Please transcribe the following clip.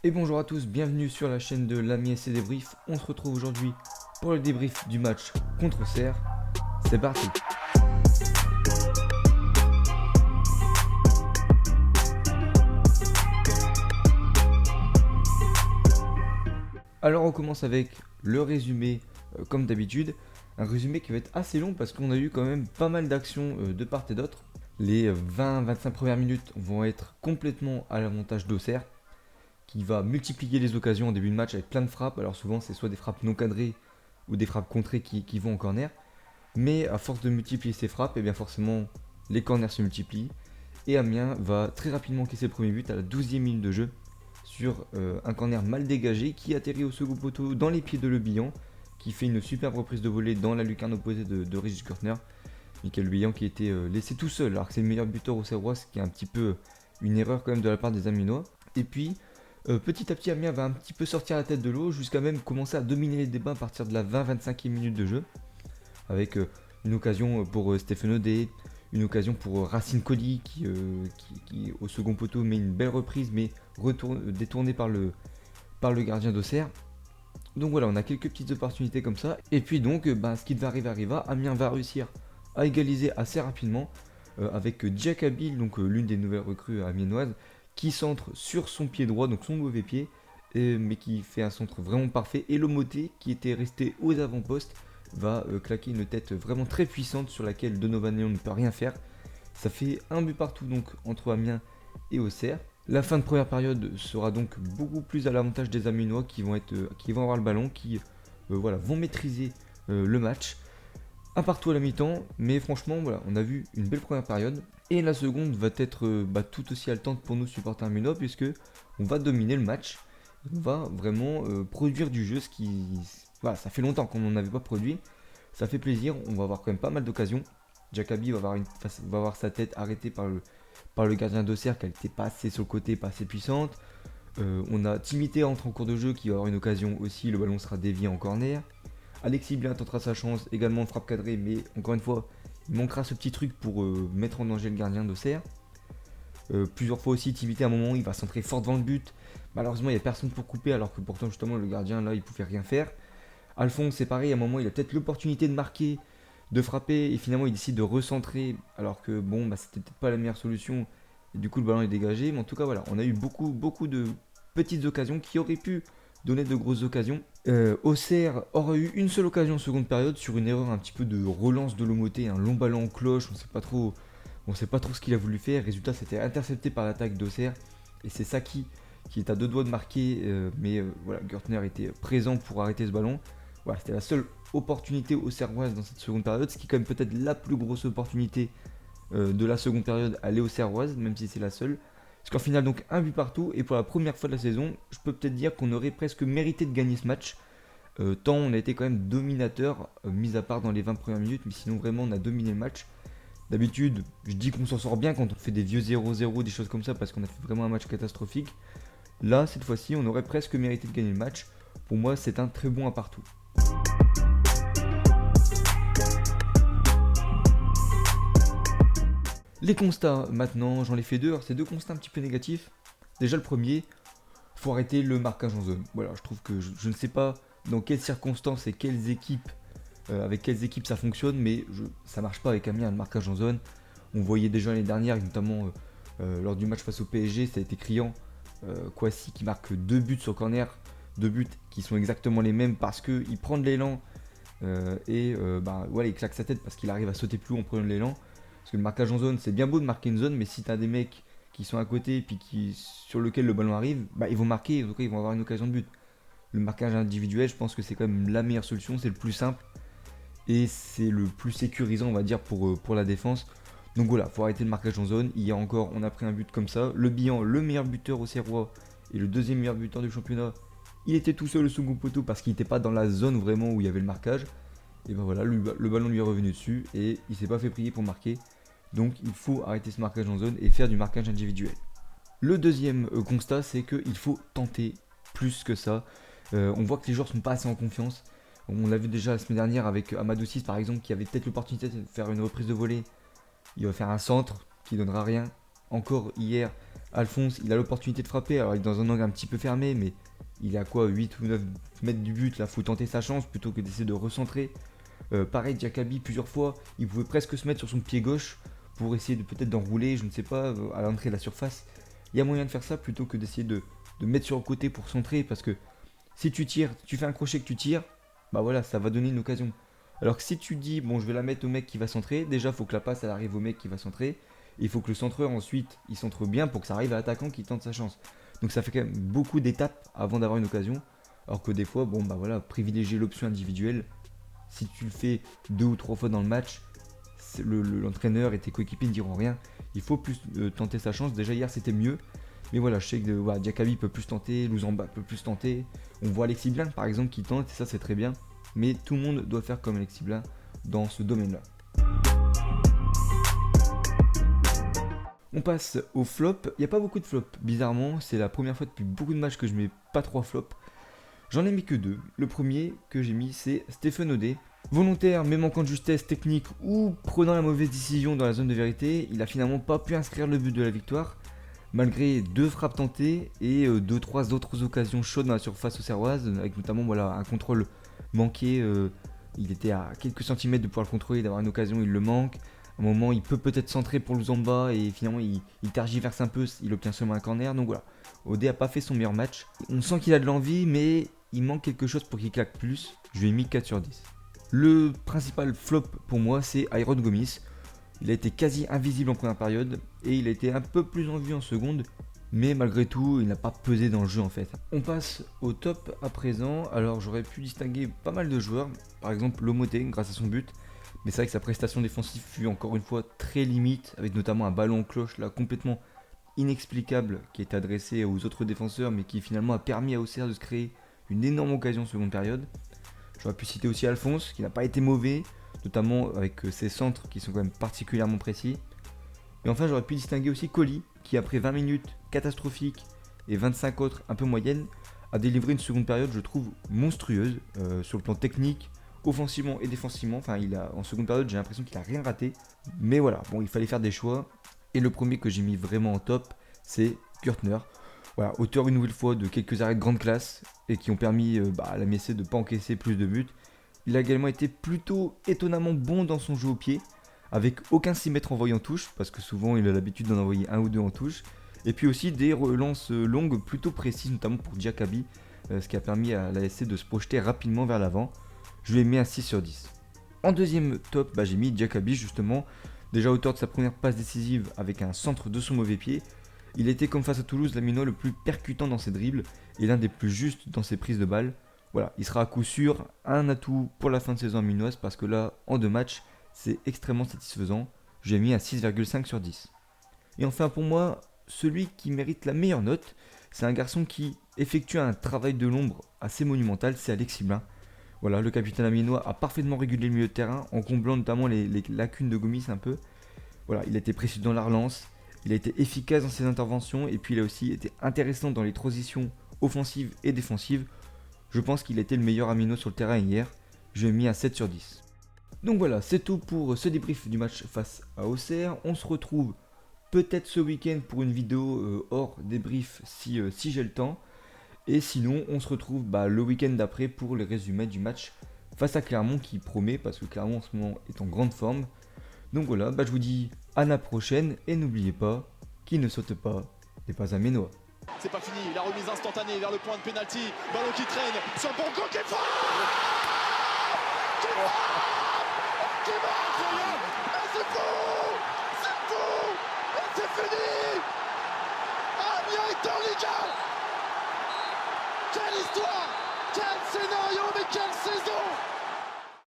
Et bonjour à tous, bienvenue sur la chaîne de l'Ami SC Débrief. On se retrouve aujourd'hui pour le débrief du match contre Auxerre. C'est parti. Alors on commence avec le résumé comme d'habitude. Un résumé qui va être assez long parce qu'on a eu quand même pas mal d'actions de part et d'autre. Les 20-25 premières minutes vont être complètement à l'avantage d'Auxerre, qui va multiplier les occasions en début de match avec plein de frappes. Alors souvent c'est soit des frappes non cadrées ou des frappes contrées qui vont en corner. Mais à force de multiplier ses frappes, et bien forcément les corners se multiplient. Et Amiens va très rapidement encaisser le premier but à la 12e minute de jeu sur un corner mal dégagé qui atterrit au second poteau dans les pieds de Le Bihan, qui fait une superbe reprise de volée dans la lucarne opposée de Régis Gürtner. Michael Le Bihan qui a été laissé tout seul alors que c'est le meilleur buteur au Serrois, ce qui est un petit peu une erreur quand même de la part des Amiénois. Et puis petit à petit Amiens va un petit peu sortir la tête de l'eau jusqu'à même commencer à dominer les débats à partir de la 20-25e minute de jeu, avec une occasion pour Stéphane Odé, une occasion pour Racine Colli qui au second poteau met une belle reprise mais détournée par le gardien d'Auxerre. Donc voilà, on a quelques petites opportunités comme ça. Et puis donc, ce qui devait arriver arriva. Amiens va réussir à égaliser assez rapidement avec Diakabil, donc l'une des nouvelles recrues amiénoises, qui centre sur son pied droit, donc son mauvais pied, mais qui fait un centre vraiment parfait. Et Lomoté, qui était resté aux avant-postes, va claquer une tête vraiment très puissante sur laquelle Donovan Léon ne peut rien faire. Ça fait un but partout donc entre Amiens et Auxerre. La fin de première période sera donc beaucoup plus à l'avantage des Amiénois qui vont avoir le ballon, qui vont maîtriser le match. Un partout à la mi-temps, mais franchement voilà, on a vu une belle première période. Et la seconde va être tout aussi haletante pour nous supporters amiénois, puisque on va dominer le match. On va vraiment produire du jeu, ce qui... Voilà, ça fait longtemps qu'on n'en avait pas produit. Ça fait plaisir, on va avoir quand même pas mal d'occasions. Jacabi va avoir sa tête arrêtée par le gardien d'Auxerre, qui n'était pas assez sur le côté, pas assez puissante. On a Timité entre en cours de jeu, qui va avoir une occasion aussi, le ballon sera dévié en corner. Alexis Blin tentera sa chance, également frappe cadrée, mais encore une fois, il manquera ce petit truc pour mettre en danger le gardien d'Auxerre. Plusieurs fois aussi, Timité à un moment, il va centrer fort devant le but. Malheureusement, il n'y a personne pour couper, alors que pourtant, justement, le gardien, là, il pouvait rien faire. Alphonse, c'est pareil, à un moment, il a peut-être l'opportunité de marquer, de frapper, et finalement, il décide de recentrer, alors que c'était peut-être pas la meilleure solution. Et du coup, le ballon est dégagé. Mais en tout cas, voilà, on a eu beaucoup de petites occasions qui auraient pu donner de grosses occasions. Auxerre aura eu une seule occasion en seconde période sur une erreur un petit peu de relance de Lomoté, un long ballon en cloche, on sait pas trop ce qu'il a voulu faire. Résultat, c'était intercepté par l'attaque d'Auxerre et c'est Saki qui est à deux doigts de marquer, mais voilà, Gürtner était présent pour arrêter ce ballon. Voilà, c'était la seule opportunité auxerroise dans cette seconde période, ce qui est quand même peut-être la plus grosse opportunité de la seconde période à auxerroise, même si c'est la seule. Parce qu'en finale, donc un but partout, et pour la première fois de la saison, je peux peut-être dire qu'on aurait presque mérité de gagner ce match, tant on a été quand même dominateur, mis à part dans les 20 premières minutes, mais sinon vraiment on a dominé le match. D'habitude, je dis qu'on s'en sort bien quand on fait des vieux 0-0, des choses comme ça, parce qu'on a fait vraiment un match catastrophique. Là, cette fois-ci, on aurait presque mérité de gagner le match. Pour moi, c'est un très bon un partout. Les constats, maintenant, j'en ai fait deux. Alors, c'est deux constats un petit peu négatifs. Déjà, le premier, faut arrêter le marquage en zone. Voilà, je trouve que je ne sais pas dans quelles circonstances et avec quelles équipes ça fonctionne, mais ça marche pas avec Amiens le marquage en zone. On voyait déjà l'année dernière, notamment lors du match face au PSG, ça a été criant. Kouassi qui marque deux buts sur corner, deux buts qui sont exactement les mêmes parce qu'il prend de l'élan il claque sa tête parce qu'il arrive à sauter plus haut en prenant de l'élan. Parce que le marquage en zone, c'est bien beau de marquer une zone, mais si t'as des mecs qui sont à côté et puis sur lequel le ballon arrive, ils vont marquer, en tout cas ils vont avoir une occasion de but. Le marquage individuel, je pense que c'est quand même la meilleure solution, c'est le plus simple et c'est le plus sécurisant, on va dire, pour la défense. Donc voilà, faut arrêter le marquage en zone. Hier encore, on a pris un but comme ça. Le Bihan, le meilleur buteur au Serrois et le deuxième meilleur buteur du championnat, il était tout seul au second poteau parce qu'il n'était pas dans la zone vraiment où il y avait le marquage. Et ben voilà, le ballon lui est revenu dessus et il s'est pas fait prier pour marquer. Donc il faut arrêter ce marquage en zone et faire du marquage individuel. Le deuxième constat, c'est qu'il faut tenter plus que ça. On voit que les joueurs sont pas assez en confiance. On l'a vu déjà la semaine dernière avec Amadou 6 par exemple, qui avait peut-être l'opportunité de faire une reprise de volée. Il va faire un centre qui donnera rien. Encore hier Alphonse, il a l'opportunité de frapper, alors il est dans un angle un petit peu fermé, mais il est à quoi 8 ou 9 mètres du but, là faut tenter sa chance plutôt que d'essayer de recentrer. Pareil, Diakaby plusieurs fois, il pouvait presque se mettre sur son pied gauche pour essayer de peut-être d'enrouler, je ne sais pas, à l'entrée de la surface. Il y a moyen de faire ça plutôt que d'essayer de mettre sur le côté pour centrer, parce que si tu tires, tu fais un crochet que tu tires, bah voilà, ça va donner une occasion. Alors que si tu dis, bon je vais la mettre au mec qui va centrer, déjà il faut que la passe elle arrive au mec qui va centrer, et il faut que le centreur ensuite il centre bien pour que ça arrive à l'attaquant qui tente sa chance. Donc ça fait quand même beaucoup d'étapes avant d'avoir une occasion, alors que des fois, bon bah voilà, privilégier l'option individuelle. Si tu le fais 2 ou 3 fois dans le match, l'entraîneur et tes coéquipiers ne diront rien. Il faut plus tenter sa chance. Déjà hier c'était mieux. Mais voilà, je sais que voilà, Diakaby peut plus tenter, Louzamba peut plus tenter. On voit Alexis Blin par exemple qui tente, et ça c'est très bien. Mais tout le monde doit faire comme Alexis Blin dans ce domaine-là. On passe au flop. Il n'y a pas beaucoup de flops, bizarrement. C'est la première fois depuis beaucoup de matchs que je mets pas 3 flops. J'en ai mis que 2. Le premier que j'ai mis, c'est Stéphane Audet. Volontaire mais manquant de justesse technique ou prenant la mauvaise décision dans la zone de vérité, il a finalement pas pu inscrire le but de la victoire. Malgré 2 frappes tentées et 2-3 autres occasions chaudes dans la surface auxerroise, avec notamment voilà, un contrôle manqué. Il était à quelques centimètres de pouvoir le contrôler, d'avoir une occasion, il le manque. À un moment, il peut peut-être centrer pour Louzamba et finalement il tergiverse un peu, il obtient seulement un corner. Donc voilà, Audet a pas fait son meilleur match. On sent qu'il a de l'envie, mais il manque quelque chose pour qu'il claque plus. Je lui ai mis 4 sur 10. Le principal flop pour moi, c'est Iron Gomis. Il a été quasi invisible en première période et il a été un peu plus en vue en seconde, mais malgré tout, il n'a pas pesé dans le jeu en fait. On passe au top à présent. Alors j'aurais pu distinguer pas mal de joueurs, par exemple Lomoté grâce à son but, mais c'est vrai que sa prestation défensive fut encore une fois très limite, avec notamment un ballon en cloche là complètement inexplicable qui est adressé aux autres défenseurs, mais qui finalement a permis à Auxerre de se créer une énorme occasion en seconde période. J'aurais pu citer aussi Alphonse, qui n'a pas été mauvais, notamment avec ses centres qui sont quand même particulièrement précis. Et enfin, j'aurais pu distinguer aussi Colli, qui après 20 minutes catastrophiques et 25 autres un peu moyennes, a délivré une seconde période, je trouve, monstrueuse, sur le plan technique, offensivement et défensivement. Enfin, en seconde période, j'ai l'impression qu'il n'a rien raté. Mais voilà, bon, il fallait faire des choix. Et le premier que j'ai mis vraiment en top, c'est Kurtner. Voilà, auteur une nouvelle fois de quelques arrêts de grande classe et qui ont permis à la MSC de ne pas encaisser plus de buts. Il a également été plutôt étonnamment bon dans son jeu au pied, avec aucun 6 mètres envoyé en touche, parce que souvent il a l'habitude d'en envoyer un ou deux en touche. Et puis aussi des relances longues plutôt précises, notamment pour Diakaby, ce qui a permis à l'ASC de se projeter rapidement vers l'avant. Je lui ai mis un 6 sur 10. En deuxième top, j'ai mis Diakaby justement, déjà auteur de sa première passe décisive avec un centre de son mauvais pied. Il était comme face à Toulouse l'Aminois le plus percutant dans ses dribbles et l'un des plus justes dans ses prises de balles. Voilà, il sera à coup sûr un atout pour la fin de saison aminoise parce que là, en 2 matchs, c'est extrêmement satisfaisant. J'ai mis un 6,5 sur 10. Et enfin pour moi, celui qui mérite la meilleure note, c'est un garçon qui effectue un travail de l'ombre assez monumental, c'est Alexis Blin. Voilà, le capitaine aminois a parfaitement régulé le milieu de terrain en comblant notamment les lacunes de Gomis un peu. Voilà, il a été précis dans la relance. Il a été efficace dans ses interventions et puis il a aussi été intéressant dans les transitions offensives et défensives. Je pense qu'il a été le meilleur amino sur le terrain hier. Je lui ai mis un 7 sur 10. Donc voilà, c'est tout pour ce débrief du match face à Auxerre. On se retrouve peut-être ce week-end pour une vidéo hors débrief si j'ai le temps. Et sinon, on se retrouve le week-end d'après pour les résumés du match face à Clermont qui promet parce que Clermont en ce moment est en grande forme. Donc voilà, je vous dis à la prochaine et n'oubliez pas, qui ne saute pas n'est pas un Ménois. C'est pas fini, la remise instantanée vers le point de pénalty, ballon qui traîne sur Bongo qui est fort, qui va incroyable, et c'est fou, et c'est fini, Amiens est en Liga. Quelle histoire, quel scénario, mais quelle saison.